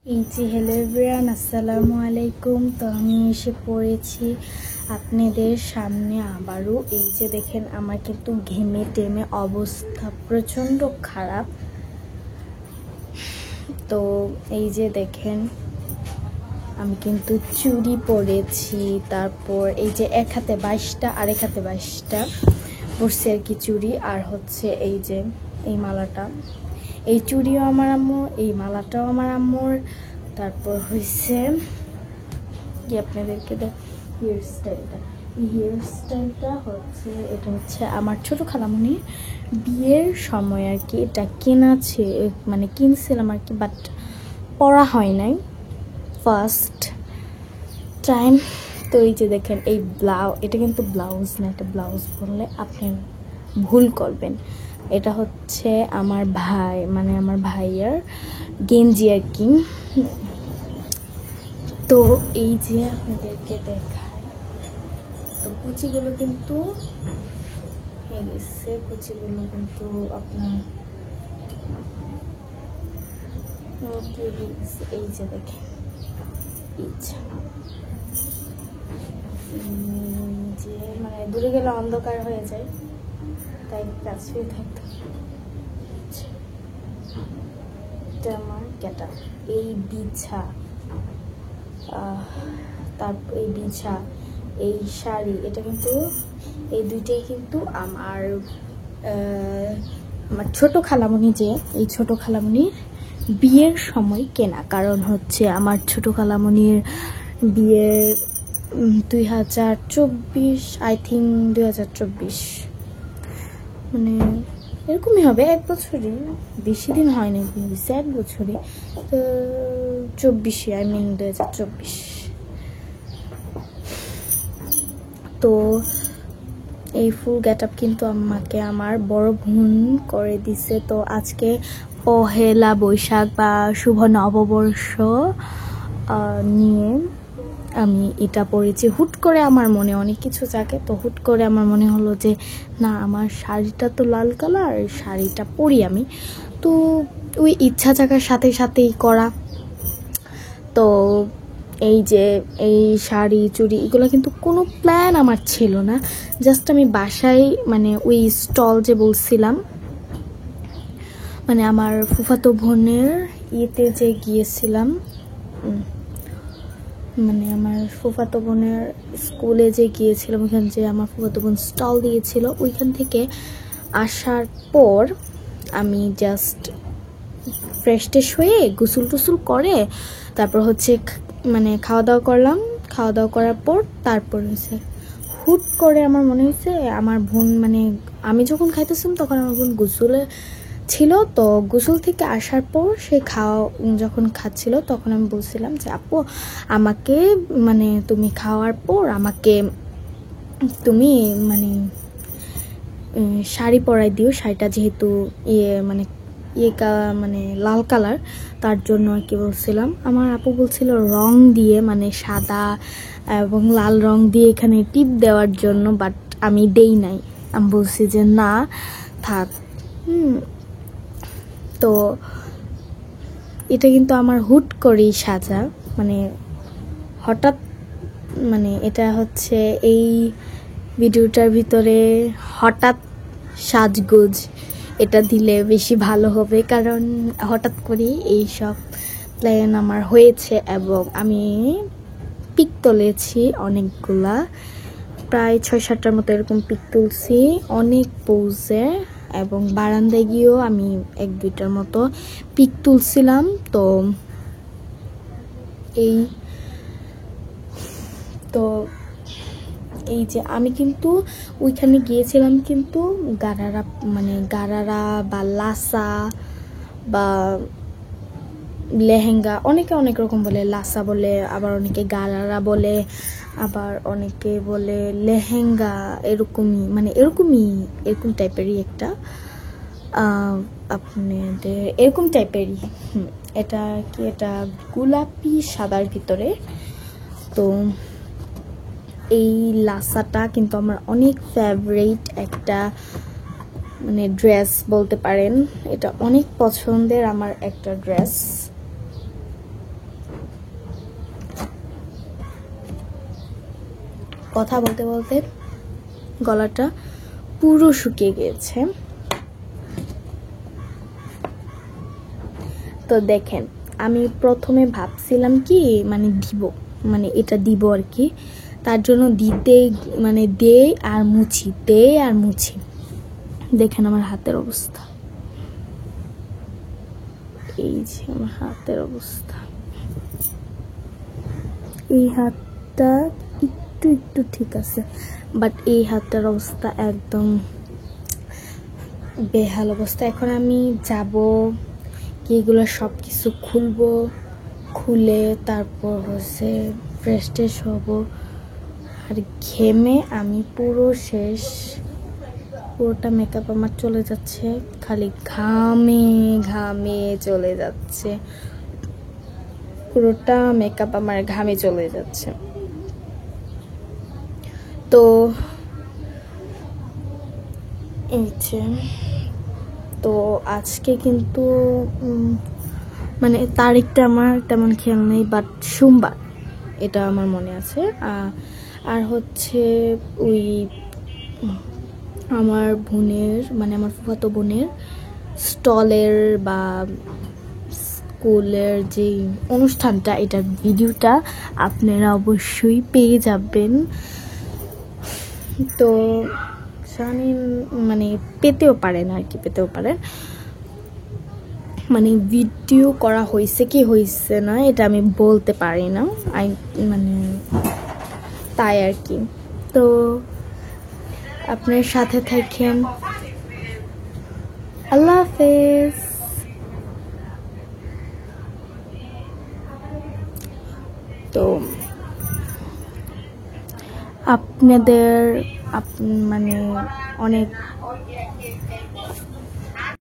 এই যে hello everyone, আসসালামু আলাইকুম। তো আমি এসে পড়েছি আপনাদের সামনে আবারও। এই যে দেখেন, আমার কিন্তু ঘেমে টেমে অবস্থা প্রচণ্ড খারাপ। তো এই যে দেখেন, আমি কিন্তু চুড়ি পরেছি, তারপর এই যে এক হাতে 22টা আর এক হাতে 22টা পরছি আর কি চুড়ি। আর হচ্ছে এই যে এই মালাটা, এই চুড়িও আমার আম্মুর, এই মালাটাও আমার আম্মুর। তারপর হয়েছে কি আপনাদেরকে হেয়ার স্টাইলটা, এই হেয়ার স্টাইলটা হচ্ছে, এটা হচ্ছে আমার ছোট খালামণির বিয়ের সময় আর কি। এটা কেনাছে, মানে কিনছিলাম আর কি, বাট পরা হয় নাই ফার্স্ট টাইম। তো এই যে দেখেন, এই এটা কিন্তু ব্লাউজ না, এটা ব্লাউজ বললে আপনি ভুল করবেন। এটা হচ্ছে আমার ভাই, মানে আমার ভাইয়ার গেঞ্জি আর কি। তো এই যে আপনাদেরকে দেখায়, তো কুচিগুলো কিন্তু হয়ে গেছে, কুচিগুলো কিন্তু আপনার এই যে দেখেন, যে মানে দূরে গেলে অন্ধকার হয়ে যায়, তাই কাছে থাকতে। এটা আমার গেটা, এই বিছা, তারপর এই বিছা, এই শাড়ি, এটা কিন্তু এই দুইটাই কিন্তু আমার আমার ছোট খালামণি, যে এই ছোট খালামণির বিয়ের সময় কেনা। কারণ হচ্ছে আমার ছোট খালামণির বিয়ের 2024, আই থিঙ্ক 2024, মানে এরকমই হবে, 1 বছরই, বেশি দিন হয়নি, 1 বছরই। তো 24, আই মিন 2024। তো এই ফুল গেট আপ কিন্তু আমাকে আমার বড় বোন করে দিছে। তো আজকে পহেলা বৈশাখ বা শুভ নববর্ষ নিয়ে আমি এটা পরেছি। হুট করে আমার মনে অনেক কিছু জাগে, তো হুট করে আমার মনে হলো যে না, আমার শাড়িটা তো লাল কালার, শাড়িটা পরি আমি। তো ওই ইচ্ছা জাগার সাথে সাথেই করা। তো এই যে এই শাড়ি চুড়ি এগুলো কিন্তু কোনো প্ল্যান আমার ছিল না, জাস্ট আমি বাসায়, মানে ওই স্টল যে বলছিলাম, মানে আমার ফুফাতো বোনের ইয়েতে যে গিয়েছিলাম, মানে আমার ফুফাতো বোনের স্কুলে যে গিয়েছিলাম, ওইখানে যে আমার ফুফাতো বোন স্টল দিয়েছিল, ওইখান থেকে আসার পর আমি জাস্ট ফ্রেশ ট্রেশ হয়ে গোসল টোসল করে তারপর হচ্ছে মানে খাওয়া দাওয়া করলাম। খাওয়া দাওয়া করার পর তারপর হচ্ছে হুট করে আমার মনে হয়েছে আমার বোন, মানে আমি যখন খাইতেছিলাম তখন আমার বোন গোসলে ছিল। তো গোসল থেকে আসার পর সে যখন খাচ্ছিল, তখন আমি বলছিলাম যে আপু, আমাকে মানে তুমি খাওয়ার পর আমাকে তুমি মানে শাড়ি পরাই দিও, শাড়িটা যেহেতু মানে মানে লাল কালার, তার জন্য আর কি বলছিলাম। আমার আপু বলছিল রং দিয়ে, মানে সাদা এবং লাল রং দিয়ে এখানে টিপ দেওয়ার জন্য, বাট আমি দেই নাই। আমি বলছি যে না, থাক। তো এটা কিন্তু আমার হুট করেই সাজা, মানে হঠাৎ, মানে এটা হচ্ছে এই ভিডিওটার ভিতরে হঠাৎ সাজগোজ এটা দিলে বেশি ভালো হবে, কারণ হঠাৎ করেই এইসব প্ল্যান আমার হয়েছে। এবং আমি পিক তুলেছি অনেকগুলা, প্রায় 6-7টার মতো এরকম পিক তুলছি অনেক পোজে, এবং বারান্দায় গিয়েও আমি 1-2টার মতো পিক তুলছিলাম। তো এই যে আমি কিন্তু ওইখানে গিয়েছিলাম কিন্তু গারারা বা লাসা বা লেহেঙ্গা, অনেকে অনেক রকম বলে, লাসা বলে, আবার অনেকে গারারা বলে, আবার অনেকে বলে লেহেঙ্গা, মানে এরকম টাইপেরই একটা আপনাদের এরকম টাইপেরই। এটা কি, এটা গোলাপি সাদার ভিতরে। তো এই লাসাটা কিন্তু আমার অনেক ফেভারিট একটা মানে ড্রেস বলতে পারেন, এটা অনেক পছন্দের আমার একটা ড্রেস। কথা বলতে বলতে গলাটা পুরো শুকিয়ে গিয়েছে। তো দেখেন, আমি প্রথমে ভাবছিলাম কি মানে দিব, মানে এটা দিব আর কি, তার জন্য দিতে মানে দেই আর মুছি, দেই আর মুছি। দেখেন আমার হাতের অবস্থা, এই যে আমার হাতের অবস্থা। এই হাতটা একটু একটু ঠিক আছে, বাট এই হাতটার অবস্থা একদম বেহাল অবস্থা। এখন আমি যাব এগুলো সব কিছু খুলবো, খুলে তারপর হচ্ছে ফ্রেশ ট্রেশ হবো। আর ঘেমে আমি পুরো শেষ, পুরোটা মেকআপ আমার চলে যাচ্ছে, খালি ঘামে ঘামে চলে যাচ্ছে, পুরোটা মেকআপ আমার ঘামে চলে যাচ্ছে। তো এই যে, তো আজকে কিন্তু মানে তারিখটা আমার তেমন খেয়াল নেই, বাট সোমবার এটা আমার মনে আছে। আর হচ্ছে ওই আমার বোনের মানে আমার ফুফাতো বোনের স্টলের বা স্কুলের যে অনুষ্ঠানটা, এটার ভিডিওটা আপনারা অবশ্যই পেয়ে যাবেন। তো জানি মানে পেতেও পারেন আর কি, পেতেও পারেন। মানে ভিডিও করা হয়েছে কি হয়েছে না এটা আমি বলতে পারি না, মানে তাই আর কি। তো আপনার সাথে থাকেন, আল্লাহ হাফেজ। তো আপনাদের মানে অনেক